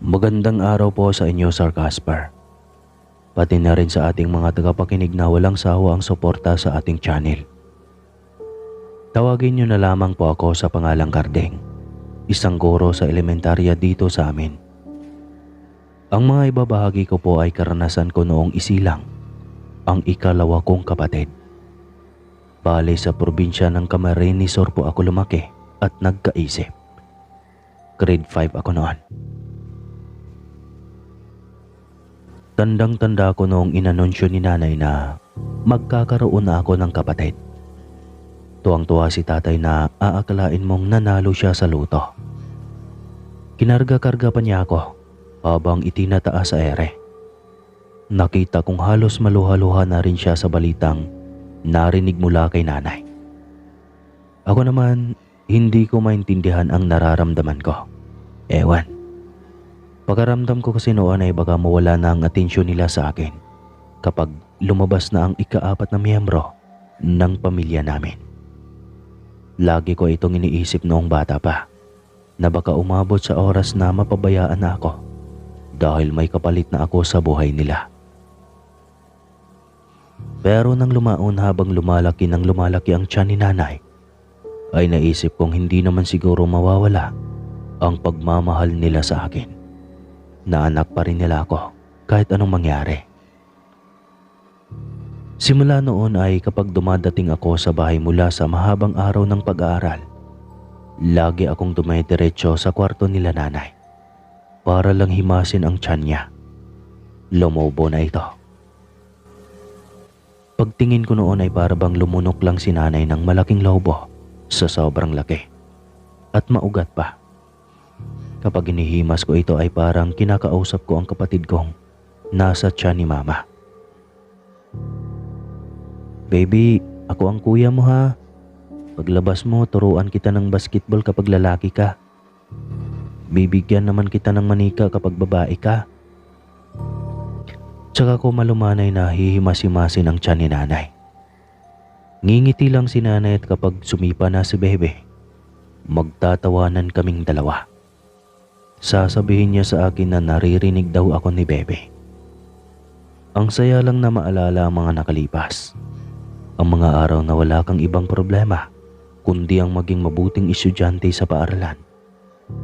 Magandang araw po sa inyo, Sir Casper. Pati na rin sa ating mga tagapakinig na walang sawa ang suporta sa ating channel. Tawagin niyo na lamang po ako sa pangalang Kardeng, isang guro sa elementarya dito sa amin. Ang mga ibabahagi ko po ay karanasan ko noong isilang, ang ikalawa kong kapatid. Bale sa probinsya ng Camarines Sur po ako lumaki at nagkaisip. Grade 5 ako noon. Tandang-tanda ko noong inanunsyo ni nanay na magkakaroon na ako ng kapatid. Tuwang-tuwa si tatay na aakalain mong nanalo siya sa luto. Kinarga-karga pa niya ako habang itinataas sa ere. Nakita kong halos maluha-luha na rin siya sa balitang narinig mula kay nanay. Ako naman, hindi ko maintindihan ang nararamdaman ko. Ewan. Pagkaramdam ko kasi noon ay baka mawala na ang atensyon nila sa akin kapag lumabas na ang ika-4 na miyembro ng pamilya namin. Lagi ko itong iniisip noong bata pa na baka umabot sa oras na mapabayaan na ako dahil may kapalit na ako sa buhay nila. Pero nang lumaon habang lumalaki ang tiyan ni nanay, ay naisip kong hindi naman siguro mawawala ang pagmamahal nila sa akin. Na anak pa rin nila ako kahit anong mangyari. Simula noon ay kapag dumadating ako sa bahay mula sa mahabang araw ng pag-aaral, lagi akong dumediretso sa kwarto nila nanay para lang himasin ang tiyan niya. Lumobo na ito. Pagtingin ko noon ay para bang lumunok lang si nanay ng malaking lobo sa sobrang laki at maugat pa. Kapag inihimas ko ito ay parang kinakausap ko ang kapatid kong nasa tiyan ni mama. Baby, ako ang kuya mo ha. Paglabas mo, turuan kita ng basketball kapag lalaki ka. Bibigyan naman kita ng manika kapag babae ka. Tsaka ko malumanay na hihimas-himasin ang tiyan ni nanay. Ngingiti lang si nanay at kapag sumipa na si bebe, magtatawanan kaming dalawa. Sasabihin niya sa akin na naririnig daw ako ni bebe. Ang saya lang na maalala ang mga nakalipas. Ang mga araw na wala kang ibang problema kundi ang maging mabuting estudyante sa paaralan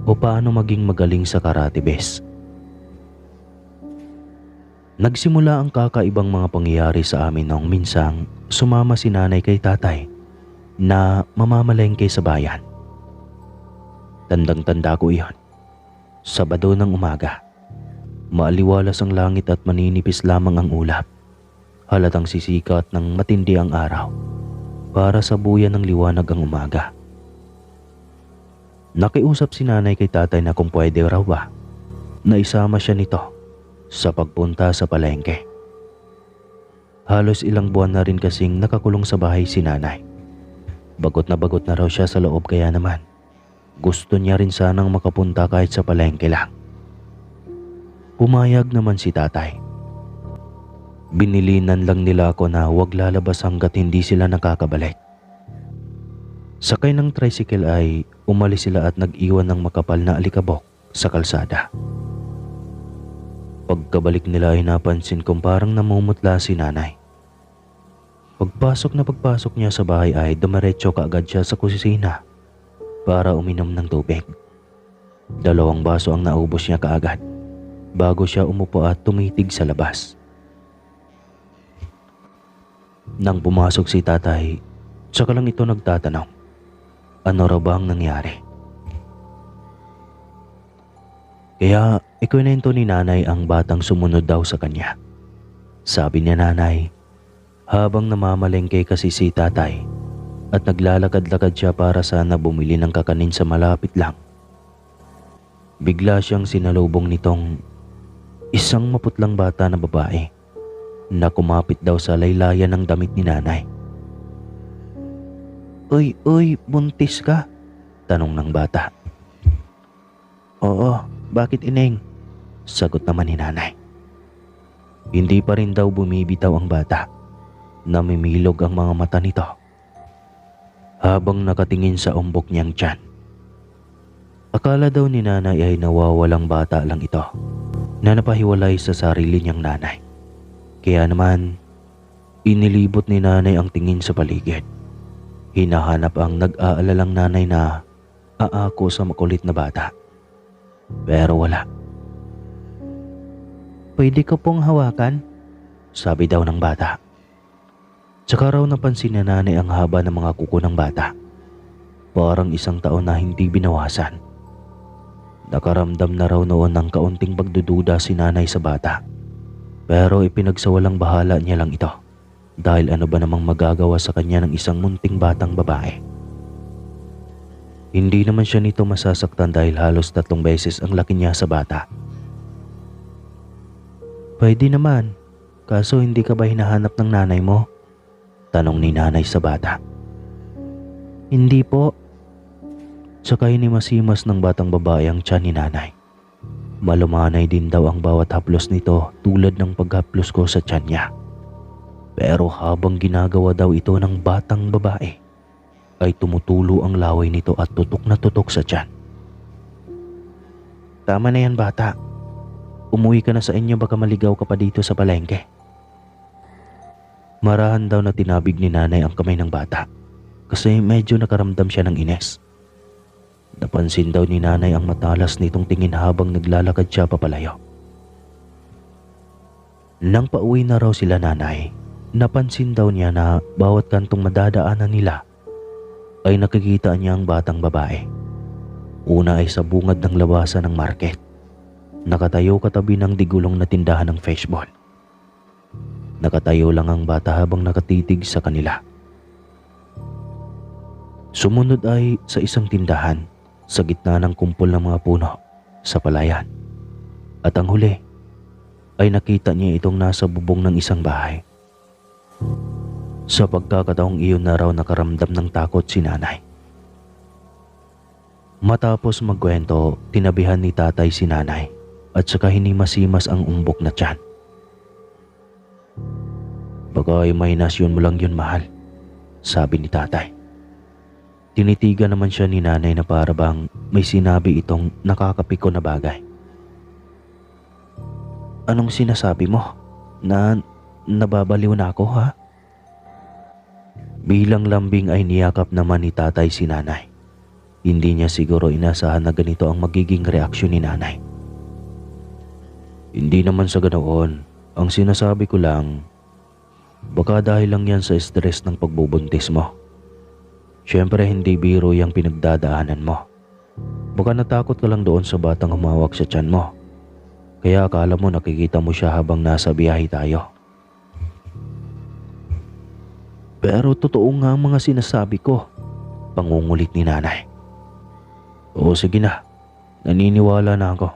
o paano maging magaling sa karate bes. Nagsimula ang kakaibang mga pangyayari sa amin noong minsang sumama si nanay kay tatay na mamamalengke sa bayan. Tandang-tanda ko iyon. Sabado ng umaga, maaliwalas ang langit at maninipis lamang ang ulap. Halatang sisikat ng matindi ang araw para sabuyan ng liwanag ang umaga. Nakiusap si nanay kay tatay na kung pwede raw ba na isama siya nito sa pagpunta sa palengke. Halos ilang buwan na rin kasing nakakulong sa bahay si nanay. Bagot na raw siya sa loob kaya naman gusto niya rin sanang makapunta kahit sa palengke lang. Pumayag naman si tatay. Binilinan lang nila ako na huwag lalabas hanggat hindi sila nakakabalik. Sakay ng tricycle ay umalis sila at nag-iwan ng makapal na alikabok sa kalsada. Pagkabalik nila ay napansin kong parang namumutla si nanay. Pagpasok niya sa bahay ay dumiretso kaagad siya sa kusina para uminom ng tubig. 2 baso ang naubos niya kaagad bago siya umupo at tumitig sa labas. Nang pumasok si tatay, saka lang ito nagtatanong, ano raw ba ang nangyari? Kaya ikwento ni nanay ang batang sumunod daw sa kanya. Sabi niya nanay, habang namamalengke kasi si tatay at naglalakad-lakad siya para sana bumili ng kakanin sa malapit lang. Bigla siyang sinalubong nitong isang maputlang bata na babae na kumapit daw sa laylayan ng damit ni nanay. Uy, buntis ka? Tanong ng bata. Oo, bakit ineng? Sagot naman ni nanay. Hindi pa rin daw bumibitaw ang bata. Namimilog ang mga mata nito habang nakatingin sa umbok niyang tiyan. Akala daw ni nanay ay nawawalang bata lang ito na napahiwalay sa sarili niyang nanay. Kaya naman, inilibot ni nanay ang tingin sa paligid. Hinahanap ang nag-aalalang nanay na aako sa makulit na bata. Pero wala. "Pwede ko pong hawakan?" sabi daw ng bata. Tsaka raw napansin ni nanay ang haba ng mga kuko ng bata. Parang 1 taon na hindi binawasan. Nakaramdam na raw noon ng kaunting pagdududa si nanay sa bata. Pero ipinagsawalang bahala niya lang ito. Dahil ano ba namang magagawa sa kanya ng isang munting batang babae. Hindi naman siya nito masasaktan dahil halos 3 beses ang laki niya sa bata. "Pwede naman, kaso hindi ka ba hinahanap ng nanay mo?" tanong ni nanay sa bata. "Hindi po." Tsaka inimasimas ng batang babae ang tiyan ni nanay. Malumanay din daw ang bawat haplos nito tulad ng paghaplos ko sa tiyan niya. Pero habang ginagawa daw ito ng batang babae, ay tumutulo ang laway nito at tutok na tutok sa tiyan. "Tama na yan bata. Umuwi ka na sa inyo, baka maligaw ka pa dito sa palengke." Marahan daw na tinabig ni nanay ang kamay ng bata kasi medyo nakaramdam siya ng ines. Napansin daw ni nanay ang matalas nitong tingin habang naglalakad siya papalayo. Nang pauwi na raw sila nanay, napansin daw niya na bawat kantong madadaanan nila ay nakikita niya ang batang babae. Una ay sa bungad ng labasan ng market. Nakatayo katabi ng digulong na tindahan ng fishball. Nakatayo lang ang bata habang nakatitig sa kanila. Sumunod ay sa isang tindahan sa gitna ng kumpol ng mga puno sa palayan. At ang huli ay nakita niya itong nasa bubong ng isang bahay. Sa pagkakataong iyon na raw nakaramdam ng takot si nanay. Matapos magkwento, tinabihan ni tatay si nanay at saka hinimasimas ang umbok na tiyan. "Baka imahinasyon mo lang yun, mahal," sabi ni tatay. Tinitigan naman siya ni nanay na para bang may sinabi itong nakakapiko na bagay. "Anong sinasabi mo? Na nababaliw na ako, ha?" Bilang lambing ay niyakap naman ni tatay si nanay. Hindi niya siguro inasahan na ganito ang magiging reaksyon ni nanay. "Hindi naman sa ganoon. Ang sinasabi ko lang, baka dahil lang yan sa stress ng pagbubuntis mo. Siyempre hindi biro yung pinagdadaanan mo. Baka natakot ka lang doon sa batang humawak sa tiyan mo. Kaya akala mo nakikita mo siya habang nasa biyahe tayo." "Pero totoo nga ang mga sinasabi ko," pangungulit ni nanay. "Oo, sige na. Naniniwala na ako."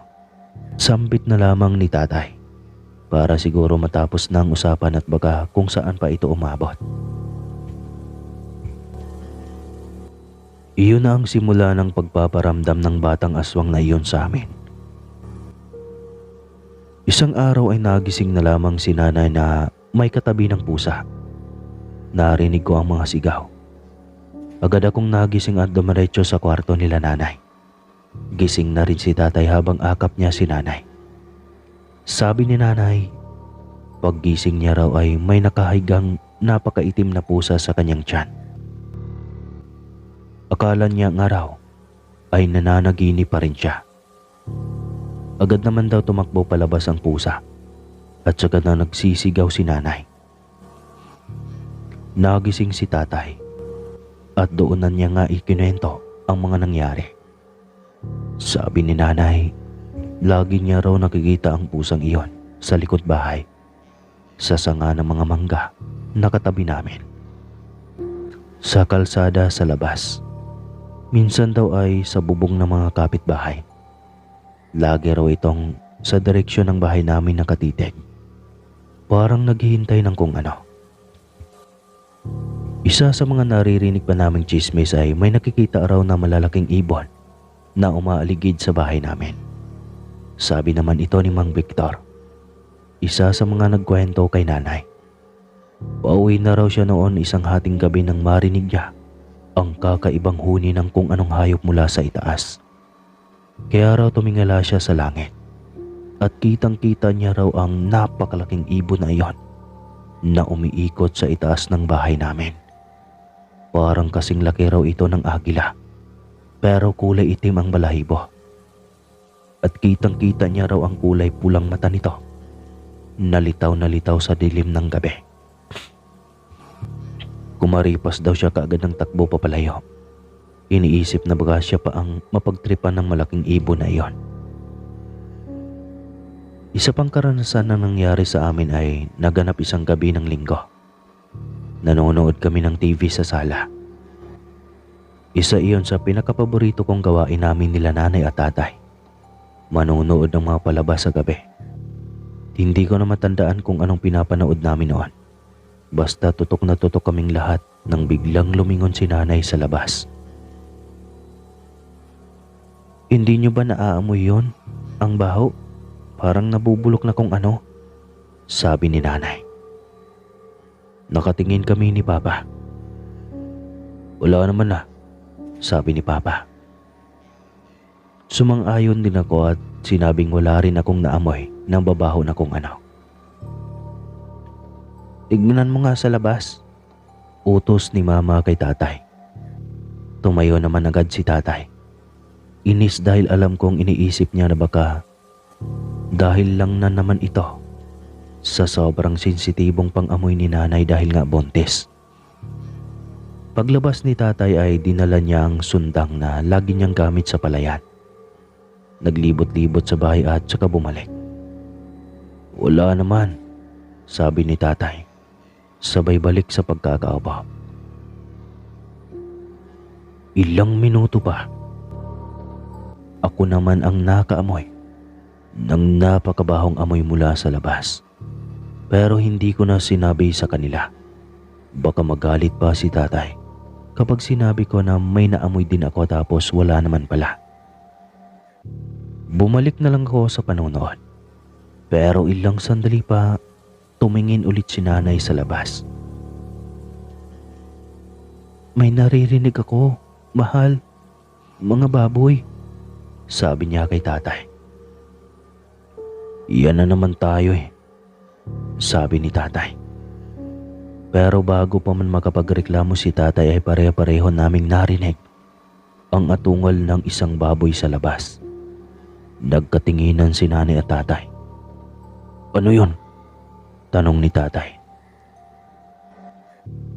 Sambit na lamang ni tatay para siguro matapos na ang usapan at baka kung saan pa ito umabot. Iyon na ang simula ng pagpaparamdam ng batang aswang na iyon sa amin. Isang araw ay nagising na lamang si nanay na may katabi ng pusa. Narinig ko ang mga sigaw. Agad akong nagising at dumiretso sa kwarto nila nanay. Gising na rin si tatay habang akap niya si nanay. Sabi ni nanay, paggising niya raw ay may nakahigang napakaitim na pusa sa kanyang tiyan. Akala niya nga raw ay nananaginip pa rin siya. Agad naman daw tumakbo palabas ang pusa at saka na nagsisigaw si nanay. Nagising si tatay at doonan niya nga ikinuwento ang mga nangyari. Sabi ni nanay, lagi niya raw nakikita ang pusang iyon sa likod bahay, sa sanga ng mga mangga na katabi namin, sa kalsada sa labas. Minsan daw ay sa bubong ng mga kapitbahay. Lagi raw itong sa direksyon ng bahay namin nakatitig. Parang naghihintay ng kung ano. Isa sa mga naririnig pa naming chismis ay may nakikita raw na malalaking ibon na umaaligid sa bahay namin. Sabi naman ito ni Mang Victor, isa sa mga nagkwento kay nanay. Pauwi na raw siya noon isang hating gabi nang marinig niya ang kakaibang huni ng kung anong hayop mula sa itaas. Kaya raw tumingala siya sa langit at kitang-kita niya raw ang napakalaking ibon na iyon na umiikot sa itaas ng bahay namin. Parang kasing laki raw ito ng agila, pero kulay itim ang balahibo. At kitang-kita niya raw ang kulay pulang mata nito, nalitaw na litaw sa dilim ng gabi. Kumaripas daw siya kaagad ng takbo papalayo. Iniisip na baka siya pa ang mapagtripan ng malaking ibon na iyon. Isa pang karanasan na nangyari sa amin ay naganap isang gabi ng linggo. Nanonood kami ng TV sa sala. Isa iyon sa pinakapaborito kong gawain namin nila nanay at tatay. Manonood ng mga palabas sa gabi. Hindi ko na matandaan kung anong pinapanood namin noon. Basta tutok na tutok kaming lahat nang biglang lumingon si nanay sa labas. Hindi niyo ba naaamoy yon? Ang baho? Parang nabubulok na kung ano, sabi ni nanay. Nakatingin kami ni Papa. Wala naman na, sabi ni Papa. Sumang-ayon din ako at sinabing wala rin akong naamoy ng babaho na kung ano. Tignan mo nga sa labas, utos ni Mama kay tatay. Tumayo naman agad si tatay. Inis dahil alam kong iniisip niya na baka dahil lang na naman ito sa sobrang sensitibong pang-amoy ni nanay dahil nga buntis. Paglabas ni tatay ay dinala niya ang sundang na lagi niyang gamit sa palayan. Naglibot-libot sa bahay at saka bumalik. Wala naman, sabi ni tatay, sabay balik sa pagkakaupo. Ilang minuto pa, ako naman ang nakaamoy ng napakabahong amoy mula sa labas. Pero hindi ko na sinabi sa kanila. Baka magalit pa si tatay kapag sinabi ko na may naamoy din ako tapos wala naman pala. Bumalik na lang ako sa panonood. Pero ilang sandali pa, tumingin ulit si nanay sa labas. May naririnig ako, mahal, mga baboy, sabi niya kay tatay. Yan na naman tayo sabi ni tatay. Pero bago pa man makapagreklamo si tatay ay pare-pareho naming narinig ang atungal ng isang baboy sa labas. Nagkatinginan si nanay at tatay. Ano yun? Tanong ni tatay.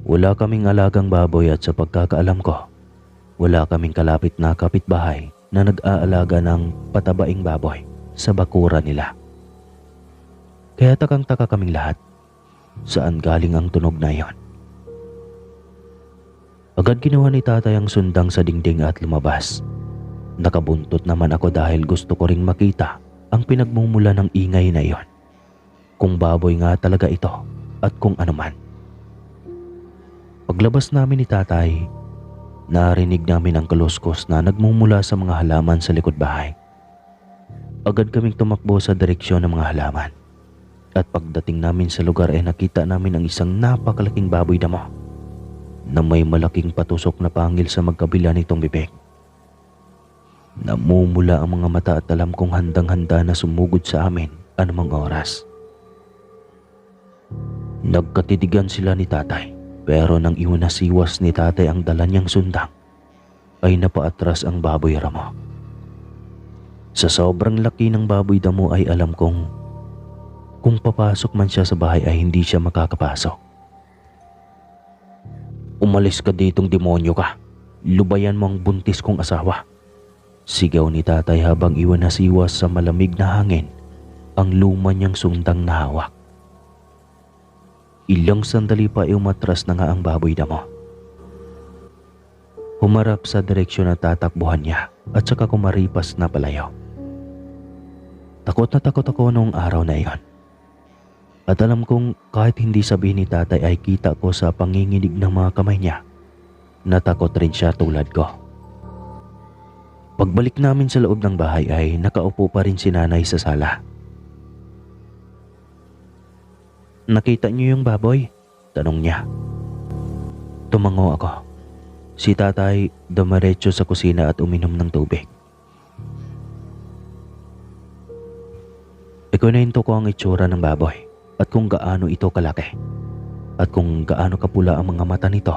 Wala kaming alagang baboy at sa pagkakaalam ko, wala kaming kalapit na kapitbahay na nag-aalaga ng patabaing baboy sa bakura nila. Kaya takang-taka kaming lahat. Saan galing ang tunog na iyon? Agad ginawa ni tatay ang sundang sa dingding at lumabas. Nakabuntot naman ako dahil gusto ko ring makita ang pinagmumula ng ingay na iyon. Kung baboy nga talaga ito at kung ano man. Paglabas namin ni tatay, narinig namin ang kaluskos na nagmumula sa mga halaman sa likod bahay. Agad kaming tumakbo sa direksyon ng mga halaman. At pagdating namin sa lugar ay nakita namin ang isang napakalaking baboy damo na may malaking patusok na pangil sa magkabila nitong bibig. Namumula ang mga mata at alam kong handang-handa na sumugod sa amin anumang oras. Nagkatitigan sila ni tatay, pero nang iwanasiwas ni tatay ang dala niyang sundang, ay napaatras ang baboy ramo. Sa sobrang laki ng baboy damo ay alam kong kung papasok man siya sa bahay ay hindi siya makakapasok. Umalis ka ditong demonyo ka. Lubayan mo ang buntis kong asawa. Sigaw ni tatay habang iwanasiwas sa malamig na hangin ang luma niyang sundang na hawak. Ilang sandali pa ay umatras na nga ang baboy damo. Humarap sa direksyon na tatakbuhan niya at saka kumaripas na palayo. Takot na takot ako noong araw na iyon. At alam kong kahit hindi sabihin ni tatay ay kita ko sa panginginig ng mga kamay niya na takot rin siya tulad ko. Pagbalik namin sa loob ng bahay ay nakaupo pa rin si nanay sa sala. Nakita niyo yung baboy? Tanong niya. Tumango ako. Si tatay dumiretso sa kusina at uminom ng tubig. Ikwento ko ang itsura ng baboy at kung gaano ito kalaki at kung gaano kapula ang mga mata nito.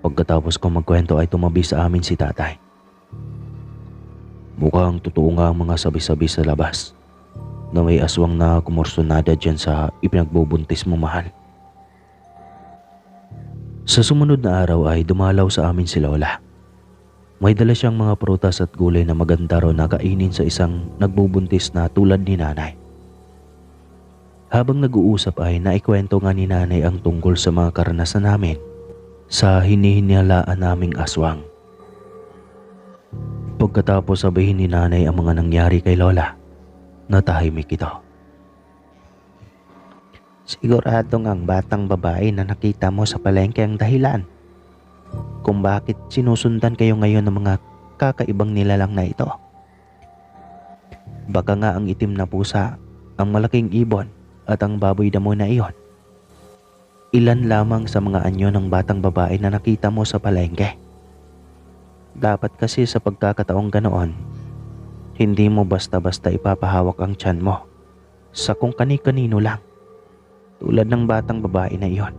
Pagkatapos ko magkwento ay tumabi sa amin si tatay. Mukhang totoo nga ang mga sabi-sabi sa labas na may aswang na kumursonada dyan sa ipinagbubuntis mo, mahal. Sa sumunod na araw ay dumalaw sa amin si Lola. May dala siyang mga prutas at gulay na maganda raw na kainin sa isang nagbubuntis na tulad ni nanay. Habang nag-uusap ay naikwento nga ni nanay ang tungkol sa mga karanasan namin sa hinihinalaan naming aswang. Pagkatapos sabihin ni nanay ang mga nangyari kay Lola, natahimik ito. Siguradong ang batang babae na nakita mo sa palengke ang dahilan kung bakit sinusundan kayo ngayon ng mga kakaibang nilalang na ito. Baka nga ang itim na pusa, ang malaking ibon at ang baboy damo na iyon. Ilan lamang sa mga anyo ng batang babae na nakita mo sa palengke. Dapat kasi sa pagkakataong ganoon, hindi mo basta-basta ipapahawak ang tiyan mo sa kung kani-kanino lang, tulad ng batang babae na iyon.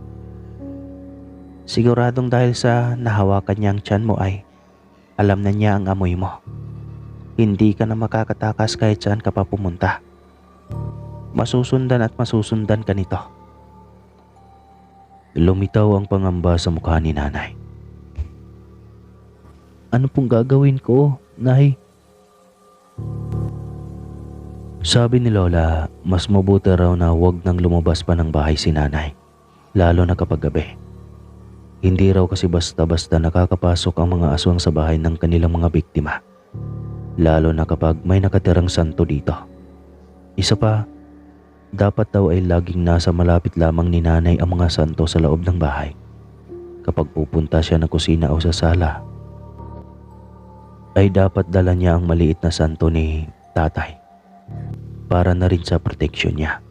Siguradong dahil sa nahawakan niya ang tiyan mo ay alam na niya ang amoy mo. Hindi ka na makakatakas kahit saan ka pa pumunta. Masusundan at masusundan ka nito. Lumitaw ang pangamba sa mukha ni nanay. Ano pong gagawin ko, Nay? Sabi ni Lola, mas mabuti raw na huwag nang lumabas pa ng bahay si nanay, lalo na kapag gabi. Hindi raw kasi basta-basta nakakapasok ang mga aswang sa bahay ng kanilang mga biktima, lalo na kapag may nakatirang santo dito. Isa pa, dapat daw ay laging nasa malapit lamang ni nanay ang mga santo sa loob ng bahay. Kapag pupunta siya ng kusina o sa sala, ay dapat dala niya ang maliit na santo ni tatay para na rin sa proteksyon niya.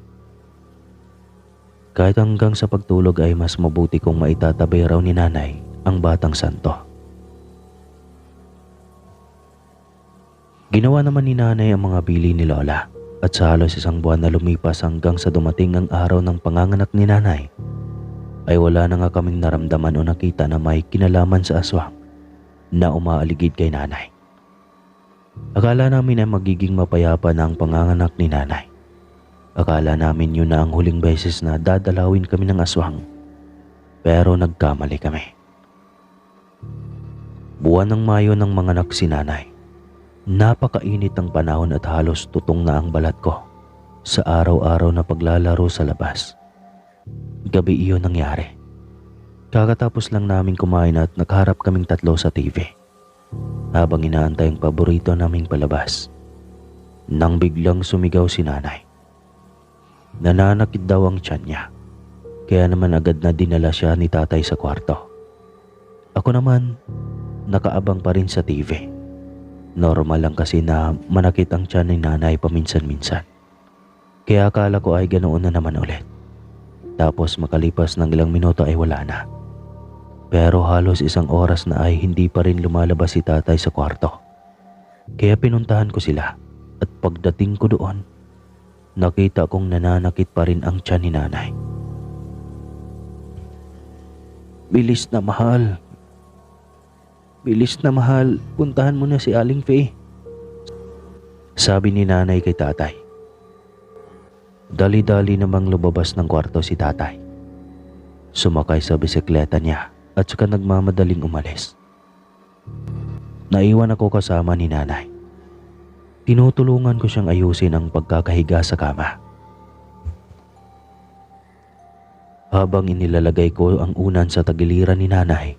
Kahit hanggang sa pagtulog ay mas mabuti kung maitatabi raw ni nanay ang batang santo. Ginawa naman ni nanay ang mga bili ni Lola at sa halos isang buwan na lumipas hanggang sa dumating ang araw ng panganganak ni nanay, ay wala na nga kaming naramdaman o nakita na may kinalaman sa aswang na umaaligid kay nanay. Akala namin ay magiging mapayapa na ang panganganak ni nanay. Akala namin yun na ang huling beses na dadalawin kami ng aswang. Pero nagkamali kami. Buwan ng Mayo nang manganak si nanay. Napakainit ang panahon at halos tutong na ang balat ko sa araw-araw na paglalaro sa labas. Gabi iyon nangyari. Kakatapos lang namin kumain at nakaharap kaming tatlo sa TV habang inaantay ang paborito naming palabas, nang biglang sumigaw si nanay. Nananakit daw ang tiyan niya, kaya naman agad na dinala siya ni tatay sa kwarto. Ako naman, nakaabang pa rin sa TV. Normal lang kasi na manakit ang tiyan ni nanay paminsan-minsan. Kaya akala ko ay ganoon na naman ulit. Tapos makalipas ng ilang minuto ay wala na. Pero halos isang oras na ay hindi pa rin lumalabas si tatay sa kwarto. Kaya pinuntahan ko sila at pagdating ko doon, nakita kong nananakit pa rin ang tiyan ni nanay. Bilis na mahal. Bilis na mahal, puntahan mo na si Aling Faye, sabi ni nanay kay tatay. Dali-dali namang lumabas ng kwarto si tatay. Sumakay sa bisikleta niya at saka nagmamadaling umalis. Naiwan ako kasama ni nanay. Tinutulungan ko siyang ayusin ang pagkakahiga sa kama. Habang inilalagay ko ang unan sa tagiliran ni nanay,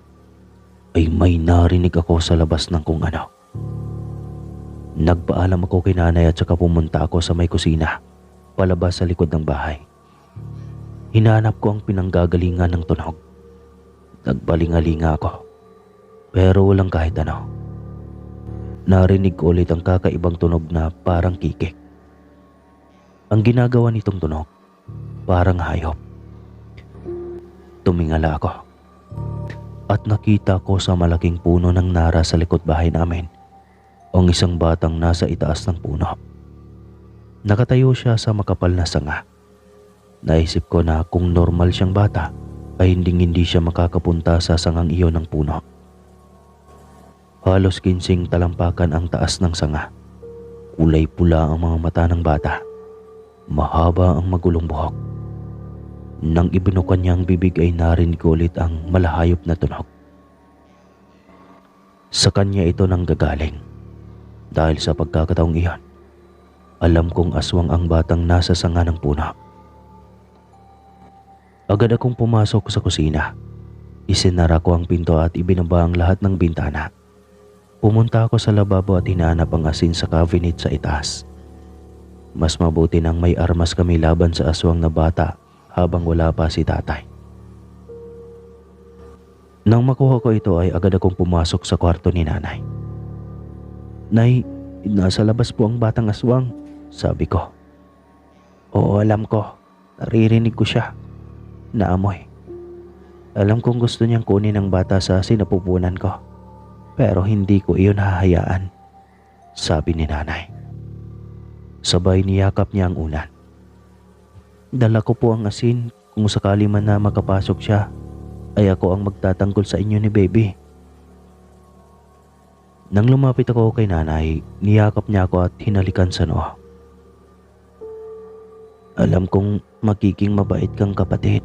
ay may narinig ako sa labas ng kung ano. Nagpaalam ako kay nanay at saka pumunta ako sa may kusina, palabas sa likod ng bahay. Hinanap ko ang pinanggagalingan ng tunog. Nagbalingalinga ako, pero walang kahit ano. Narinig ko ulit ang kakaibang tunog na parang kikik. Ang ginagawa nitong tunog, parang hayop. Tumingala ako at nakita ko sa malaking puno ng nara sa likod bahay namin ang isang batang nasa itaas ng puno. Nakatayo siya sa makapal na sanga. Naisip ko na kung normal siyang bata ay hindi siya makakapunta sa sangang iyon ng puno. Halos 15 talampakan ang taas ng sanga. Kulay pula ang mga mata ng bata. Mahaba ang magulong buhok. Nang ibinukan niya ang bibig ay narinig ko ulit ang malahayop na tunog. Sa kanya ito nang gagaling. Dahil sa pagkakataong iyon, alam kong aswang ang batang nasa sanga ng puno. Agad akong pumasok sa kusina. Isinara ko ang pinto at ibinaba ang lahat ng bintana. Pumunta ako sa lababo at hinahanap ang asin sa cabinet sa itaas. Mas mabuti nang may armas kami laban sa aswang na bata habang wala pa si tatay. Nang makuha ko ito ay agad akong pumasok sa kwarto ni nanay. "Nay, nasa labas po ang batang aswang," sabi ko. "Oo, alam ko. Naririnig ko siya. Naamoy. Alam kong gusto niyang kunin ang bata sa sinapupunan ko. Pero hindi ko iyon hahayaan," sabi ni nanay. Sabay niyakap niya ang unan. "Dala ko po ang asin. Kung sakali man na makapasok siya, ay ako ang magtatanggol sa inyo ni baby." Nang lumapit ako kay nanay, niyakap niya ako at hinalikan sa noo. "Alam kong magiging mabait kang kapatid,"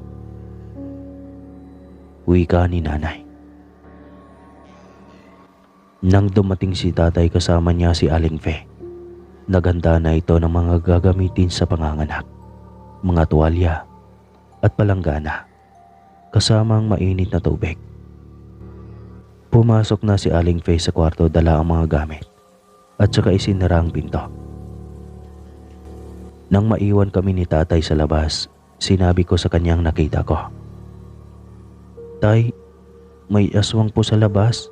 wika ni nanay. Nang dumating si tatay kasama niya si Aling Fe, naghanda na ito ng mga gagamitin sa panganganak, mga tuwalya at palanggana, kasamang mainit na tubig. Pumasok na si Aling Fe sa kwarto, dala ang mga gamit at saka isinara ang pinto. Nang maiwan kami ni tatay sa labas, sinabi ko sa kanyang nakita ko. "Tay, may aswang po sa labas."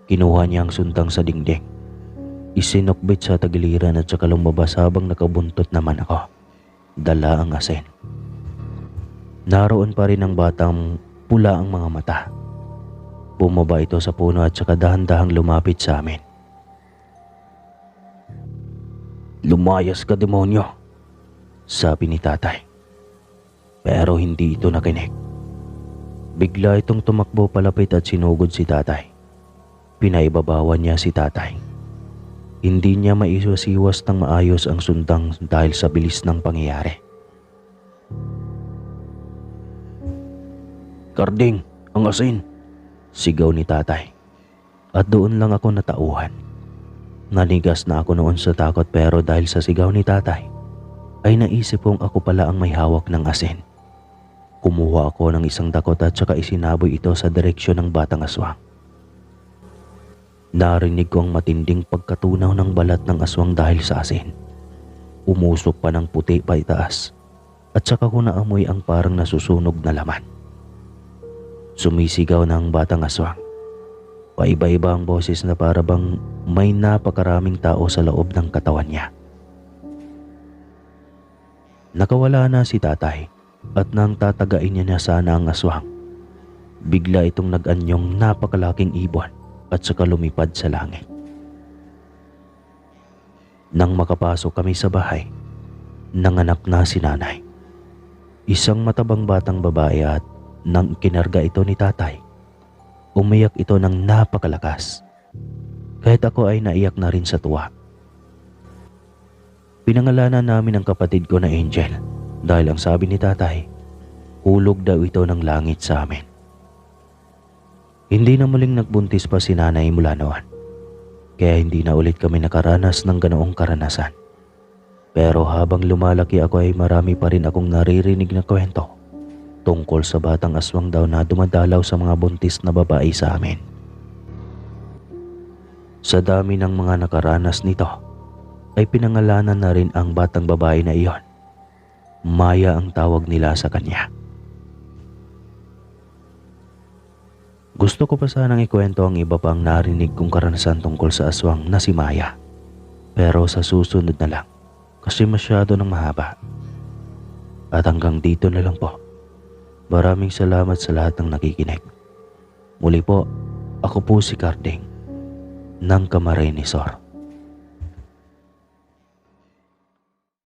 Kinuha niya ang suntang sa dingding. Isinukbit sa tagiliran at saka lumabas habang nakabuntot naman ako. Dala ang asin. Naroon pa rin ang batang pula ang mga mata. Bumaba ito sa puno at saka dahan-dahang lumapit sa amin. "Lumayas ka, demonyo," sabi ni tatay. Pero hindi ito nakinig. Bigla itong tumakbo palapit at sinugod si tatay. Pinaibabawan niya si tatay. Hindi niya maisiwas ng maayos ang sundang dahil sa bilis ng pangyayari. "Karding, ang asin!" sigaw ni tatay. At doon lang ako natauhan. Nanigas na ako noon sa takot, pero dahil sa sigaw ni tatay, ay naisip kong ako pala ang may hawak ng asin. Kumuha ako ng isang dakot at saka isinaboy ito sa direksyon ng batang aswang. Narinig ko ang matinding pagkatunaw ng balat ng aswang dahil sa asin. Umusok pa ng puti pa itaas at saka ko naamoy ang parang nasusunog na laman. Sumisigaw ng batang aswang. Paiba-iba ang boses na para bang may napakaraming tao sa loob ng katawan niya. Nakawala na si tatay at nang tatagain niya na sana ang aswang, bigla itong nag-anyong napakalaking ibon at saka lumipad sa langit. Nang makapasok kami sa bahay, nanganak na si nanay. Isang matabang batang babae at nang kinarga ito ni tatay, umiyak ito ng napakalakas. Kahit ako ay naiyak na rin sa tuwa. Pinangalanan namin ang kapatid ko na Angel dahil ang sabi ni tatay, hulog daw ito ng langit sa amin. Hindi na muling nagbuntis pa si nanay mula noon, kaya hindi na ulit kami nakaranas ng ganoong karanasan. Pero habang lumalaki ako ay marami pa rin akong naririnig na kwento tungkol sa batang aswang daw na dumadalaw sa mga buntis na babae sa amin. Sa dami ng mga nakaranas nito, ay pinangalanan na rin ang batang babae na iyon. Maya ang tawag nila sa kanya. Gusto ko pa sanang ikwento ang iba pang narinig kong karanasan tungkol sa aswang na si Maya. Pero sa susunod na lang, kasi masyado nang mahaba. At hanggang dito na lang po. Maraming salamat sa lahat ng nakikinig. Muli po, ako po si Karding ng Camarines Sur.